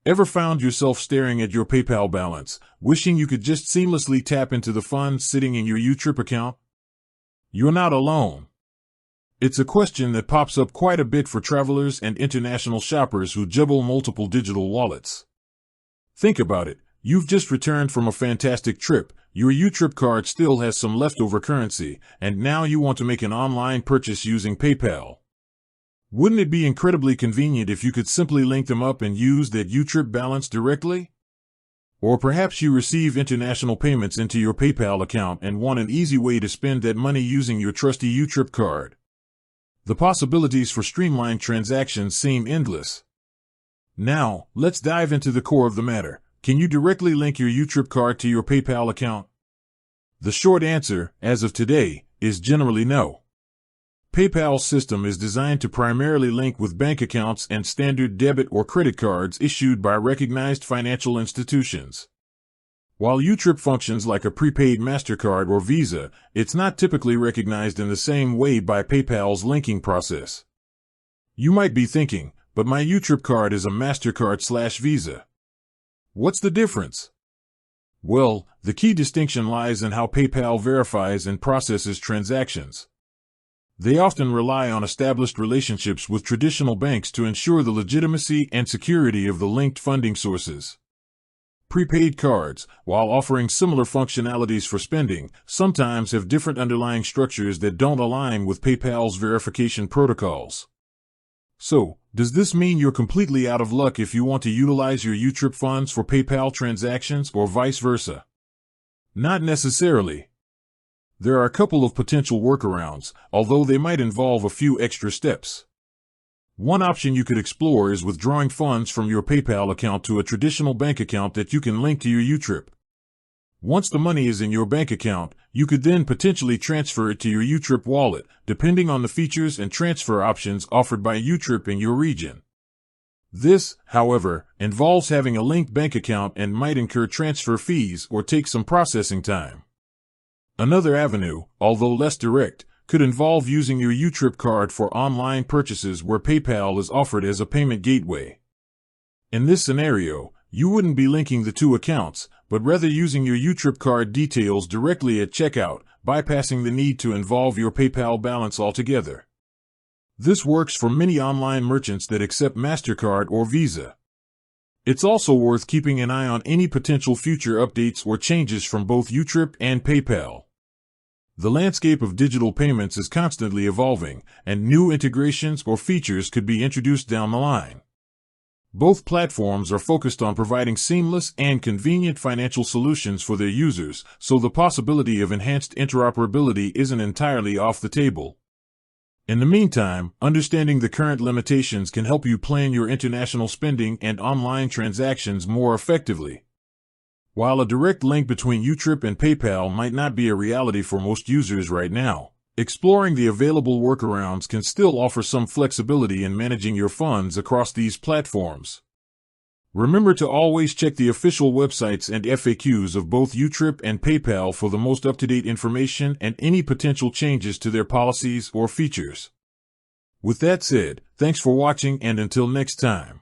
Ever found yourself staring at your PayPal balance, wishing you could just seamlessly tap into the funds sitting in your YouTrip account? You're not alone. It's a question that pops up quite a bit for travelers and international shoppers who juggle multiple digital wallets. Think about it. You've just returned from a fantastic trip, your YouTrip card still has some leftover currency, and now you want to make an online purchase using PayPal. Wouldn't it be incredibly convenient if you could simply link them up and use that YouTrip balance directly? Or perhaps you receive international payments into your PayPal account and want an easy way to spend that money using your trusty YouTrip card. The possibilities for streamlined transactions seem endless. Now, let's dive into the core of the matter. Can you directly link your YouTrip card to your PayPal account? The short answer, as of today, is generally no. PayPal's system is designed to primarily link with bank accounts and standard debit or credit cards issued by recognized financial institutions. While YouTrip functions like a prepaid MasterCard or Visa, it's not typically recognized in the same way by PayPal's linking process. You might be thinking, but my YouTrip card is a MasterCard/Visa. What's the difference? Well, the key distinction lies in how PayPal verifies and processes transactions. They often rely on established relationships with traditional banks to ensure the legitimacy and security of the linked funding sources. Prepaid cards, while offering similar functionalities for spending, sometimes have different underlying structures that don't align with PayPal's verification protocols. So, does this mean you're completely out of luck if you want to utilize your YouTrip funds for PayPal transactions or vice versa? Not necessarily. There are a couple of potential workarounds, although they might involve a few extra steps. One option you could explore is withdrawing funds from your PayPal account to a traditional bank account that you can link to your YouTrip. Once the money is in your bank account, you could then potentially transfer it to your YouTrip wallet, depending on the features and transfer options offered by YouTrip in your region. This, however, involves having a linked bank account and might incur transfer fees or take some processing time. Another avenue, although less direct, could involve using your YouTrip card for online purchases where PayPal is offered as a payment gateway. In this scenario, you wouldn't be linking the two accounts, but rather using your YouTrip card details directly at checkout, bypassing the need to involve your PayPal balance altogether. This works for many online merchants that accept MasterCard or Visa. It's also worth keeping an eye on any potential future updates or changes from both YouTrip and PayPal. The landscape of digital payments is constantly evolving, and new integrations or features could be introduced down the line. Both platforms are focused on providing seamless and convenient financial solutions for their users, so the possibility of enhanced interoperability isn't entirely off the table. In the meantime, understanding the current limitations can help you plan your international spending and online transactions more effectively. While a direct link between YouTrip and PayPal might not be a reality for most users right now, exploring the available workarounds can still offer some flexibility in managing your funds across these platforms. Remember to always check the official websites and FAQs of both YouTrip and PayPal for the most up-to-date information and any potential changes to their policies or features. With that said, thanks for watching, and until next time.